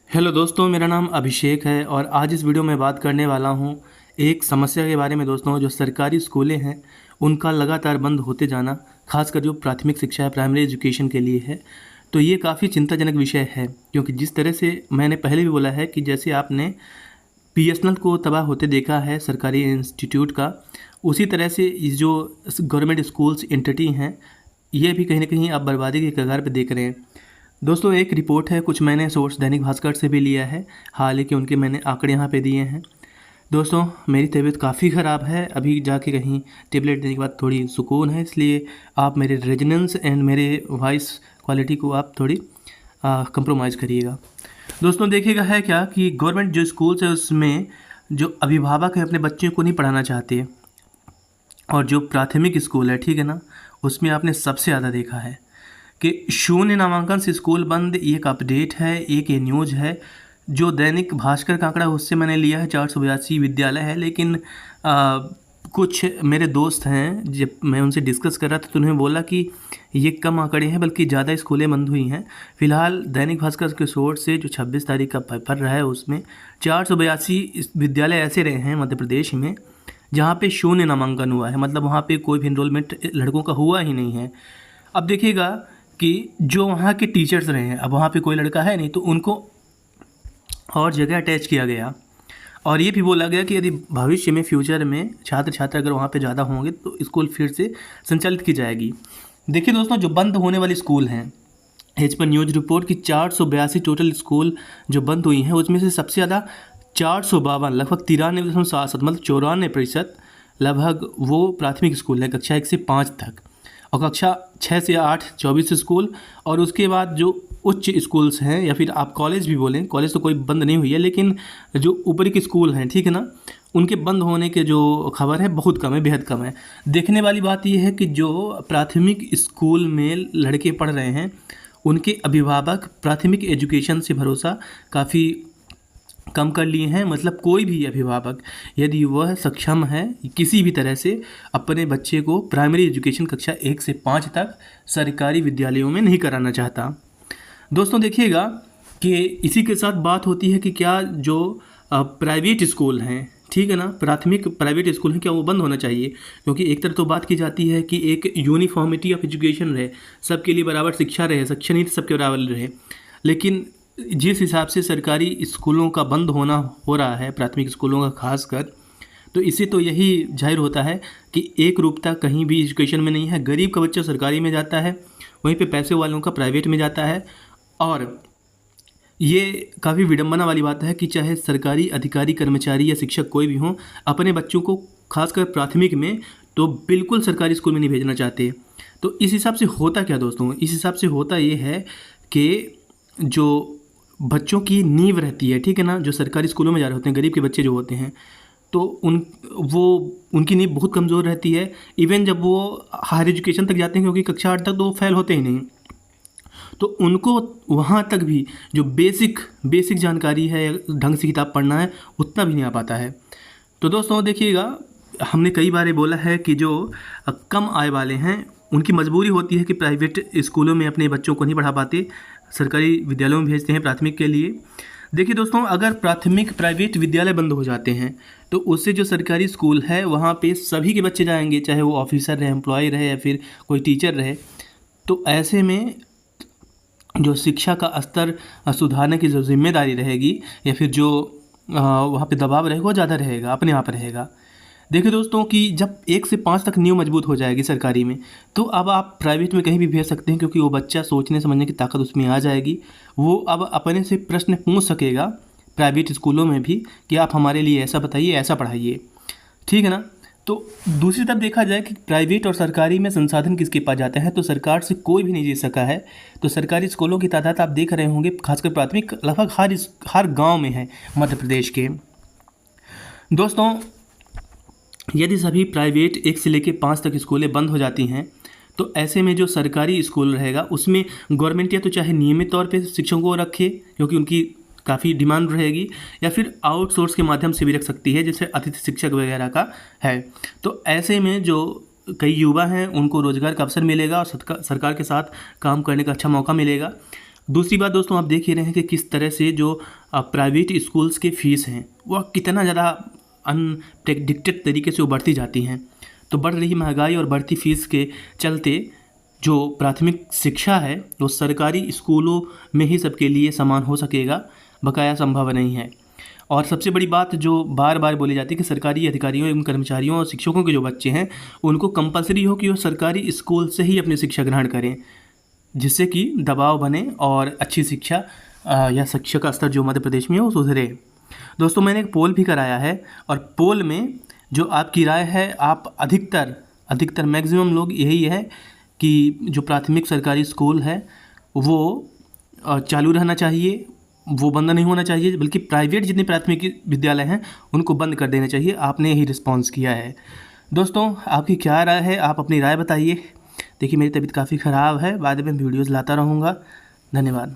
Hello दोस्तों, मेरा नाम अभिषेक है और आज इस वीडियो में बात करने वाला हूँ एक समस्या के बारे में। दोस्तों, जो सरकारी स्कूलें हैं उनका लगातार बंद होते जाना, खासकर जो प्राथमिक शिक्षा है, प्राइमरी एजुकेशन के लिए है, तो ये काफ़ी चिंताजनक विषय है। क्योंकि जिस तरह से मैंने पहले भी बोला है कि जैसे आपने बीएसएनएल को तबाह होते देखा है सरकारी इंस्टीट्यूट का, उसी तरह से इस जो गवर्नमेंट स्कूल्स एंटिटी हैं, ये भी कहीं ना कहीं आप बर्बादी के कगार पर देख रहे हैं। दोस्तों, एक रिपोर्ट है, कुछ मैंने सोर्स दैनिक भास्कर से भी लिया है, हालांकि उनके मैंने आंकड़े यहाँ पे दिए हैं। दोस्तों, मेरी तबीयत काफ़ी ख़राब है, अभी जाके कहीं टेबलेट देने के बाद थोड़ी सुकून है, इसलिए आप मेरे रेजोनेंस एंड मेरे वॉइस क्वालिटी को आप थोड़ी कंप्रोमाइज़ करिएगा। दोस्तों, देखिएगा है क्या कि गवर्नमेंट जो स्कूल्स है उसमें जो अभिभावक है अपने बच्चों को नहीं पढ़ाना चाहते, और जो प्राथमिक स्कूल है, ठीक है ना, उसमें आपने सबसे ज़्यादा देखा है कि शून्य नामांकन से स्कूल बंद। एक अपडेट है, एक ये न्यूज़ है जो दैनिक भास्कर का आंकड़ा उससे मैंने लिया है। 482 विद्यालय है, लेकिन कुछ मेरे दोस्त हैं, जब मैं उनसे डिस्कस कर रहा था तो उन्होंने बोला कि ये कम आंकड़े हैं, बल्कि ज़्यादा स्कूलें बंद हुई हैं। फिलहाल दैनिक भास्कर के सोर्स से जो 26 तारीख का पेपर रहा है उसमें 482 विद्यालय ऐसे रहे हैं मध्य प्रदेश में जहाँ पे शून्य नामांकन हुआ है, मतलब वहाँ पे कोई भी इनरोलमेंट लड़कों का हुआ ही नहीं है। अब देखिएगा कि जो वहाँ के टीचर्स रहे हैं, अब वहाँ पे कोई लड़का है नहीं, तो उनको और जगह अटैच किया गया, और ये भी बोला गया कि यदि भविष्य में फ्यूचर में छात्र अगर वहाँ पे ज़्यादा होंगे तो स्कूल फिर से संचालित की जाएगी। देखिए दोस्तों, जो बंद होने वाले स्कूल हैं, एज पर न्यूज़ रिपोर्ट की 482 टोटल स्कूल जो बंद हुई हैं, उसमें से सबसे ज़्यादा 452 लगभग 93.77 मतलब 94% लगभग वो प्राथमिक स्कूल हैं, कक्षा 1 से 5 तक, और कक्षा 6 से 8 24 स्कूल, और उसके बाद जो उच्च स्कूल्स हैं, या फिर आप कॉलेज भी बोलें, कॉलेज तो कोई बंद नहीं हुई है, लेकिन जो ऊपरी के स्कूल हैं, ठीक है ना, उनके बंद होने के जो खबर है बहुत कम है, बेहद कम है। देखने वाली बात यह है कि जो प्राथमिक स्कूल में लड़के पढ़ रहे हैं उनके अभिभावक प्राथमिक एजुकेशन से भरोसा काफ़ी कम कर लिए हैं। मतलब कोई भी अभिभावक यदि वह सक्षम है किसी भी तरह से अपने बच्चे को प्राइमरी एजुकेशन कक्षा 1 से 5 तक सरकारी विद्यालयों में नहीं कराना चाहता। दोस्तों, देखिएगा कि इसी के साथ बात होती है कि क्या जो प्राइवेट स्कूल हैं, ठीक है ना, प्राथमिक प्राइवेट स्कूल हैं, क्या वो बंद होना चाहिए? क्योंकि एक तरफ तो बात की जाती है कि एक यूनिफॉर्मिटी ऑफ एजुकेशन रहे, सबके लिए बराबर शिक्षा रहे, शिक्षा नीति सबके बराबर रहे, लेकिन जिस हिसाब से सरकारी स्कूलों का बंद होना हो रहा है, प्राथमिक स्कूलों का खासकर, तो इससे तो यही जाहिर होता है कि एक रूपता कहीं भी एजुकेशन में नहीं है। गरीब का बच्चा सरकारी में जाता है, वहीं पे पैसे वालों का प्राइवेट में जाता है, और ये काफ़ी विडंबना वाली बात है कि चाहे सरकारी अधिकारी, कर्मचारी या शिक्षक कोई भी हों, अपने बच्चों को खासकर प्राथमिक में तो बिल्कुल सरकारी स्कूल में नहीं भेजना चाहते। तो इस हिसाब से होता क्या दोस्तों? इस हिसाब से होता ये है कि जो बच्चों की नींव रहती है, ठीक है ना, जो सरकारी स्कूलों में जा रहे होते हैं, गरीब के बच्चे जो होते हैं, तो उनकी नींव बहुत कमज़ोर रहती है। इवन जब वो हायर एजुकेशन तक जाते हैं, क्योंकि कक्षा 8 तक तो वो फेल होते ही नहीं, तो उनको वहाँ तक भी जो बेसिक जानकारी है, ढंग से किताब पढ़ना है, उतना भी नहीं आ पाता है। तो दोस्तों, देखिएगा, हमने कई बार बोला है कि जो कम आय वाले हैं उनकी मजबूरी होती है कि प्राइवेट स्कूलों में अपने बच्चों को नहीं पढ़ा पाते, सरकारी विद्यालयों में भेजते हैं प्राथमिक के लिए। देखिए दोस्तों, अगर प्राइवेट विद्यालय बंद हो जाते हैं तो उससे जो सरकारी स्कूल है वहाँ पे सभी के बच्चे जाएंगे, चाहे वो ऑफिसर रहे, एम्प्लॉय रहे, या फिर कोई टीचर रहे। तो ऐसे में जो शिक्षा का स्तर सुधारने की जो जिम्मेदारी रहेगी, या फिर जो वहाँ पे दबाव रहेगा, वो ज़्यादा रहेगा, अपने आप रहेगा। देखिए दोस्तों कि जब 1 से 5 तक नींव मजबूत हो जाएगी सरकारी में, तो अब आप प्राइवेट में कहीं भी भेज सकते हैं, क्योंकि वो बच्चा सोचने समझने की ताकत उसमें आ जाएगी। वो अब अपने से प्रश्न पूछ सकेगा प्राइवेट स्कूलों में भी कि आप हमारे लिए ऐसा बताइए, ऐसा पढ़ाइए, ठीक है ना। तो दूसरी तरफ देखा जाए कि प्राइवेट और सरकारी में संसाधन किसके पास जाते हैं, तो सरकार से कोई भी नहीं जीत सका है। तो सरकारी स्कूलों की तादाद आप देख रहे होंगे, खासकर प्राथमिक लगभग हर गाँव में है मध्य प्रदेश के। दोस्तों, यदि सभी प्राइवेट 1 से लेकर 5 तक स्कूलें बंद हो जाती हैं, तो ऐसे में जो सरकारी स्कूल रहेगा उसमें गवर्नमेंट या तो चाहे नियमित तौर पे शिक्षकों को रखे, क्योंकि उनकी काफ़ी डिमांड रहेगी, या फिर आउटसोर्स के माध्यम से भी रख सकती है, जैसे अतिथि शिक्षक वगैरह का है। तो ऐसे में जो कई युवा हैं उनको रोज़गार का अवसर मिलेगा और सरकार के साथ काम करने का अच्छा मौका मिलेगा। दूसरी बात दोस्तों, आप देख ही रहे हैं कि किस तरह से जो प्राइवेट स्कूल्स के फ़ीस हैं वह कितना ज़्यादा अनप्रेडिक्टेड तरीके से वो बढ़ती जाती हैं। तो बढ़ रही महंगाई और बढ़ती फ़ीस के चलते जो प्राथमिक शिक्षा है वो सरकारी स्कूलों में ही सबके लिए समान हो सकेगा, बकाया संभव नहीं है। और सबसे बड़ी बात जो बार बार बोली जाती है कि सरकारी अधिकारियों एवं कर्मचारियों और शिक्षकों के जो बच्चे हैं उनको कंपलसरी हो कि वो सरकारी स्कूल से ही अपनी शिक्षा ग्रहण करें, जिससे कि दबाव बने और अच्छी शिक्षा या शिक्षा का स्तर जो मध्य प्रदेश में है वो सुधरे। दोस्तों, मैंने एक पोल भी कराया है और पोल में जो आपकी राय है, आप अधिकतर मैक्सिमम लोग यही है कि जो प्राथमिक सरकारी स्कूल है वो चालू रहना चाहिए, वो बंद नहीं होना चाहिए, बल्कि प्राइवेट जितने प्राथमिक विद्यालय हैं उनको बंद कर देना चाहिए। आपने यही रिस्पॉन्स किया है। दोस्तों, आपकी क्या राय है? आप अपनी राय बताइए। देखिए, मेरी तबीयत काफ़ी ख़राब है, बाद में वीडियोज़ लाता रहूँगा। धन्यवाद।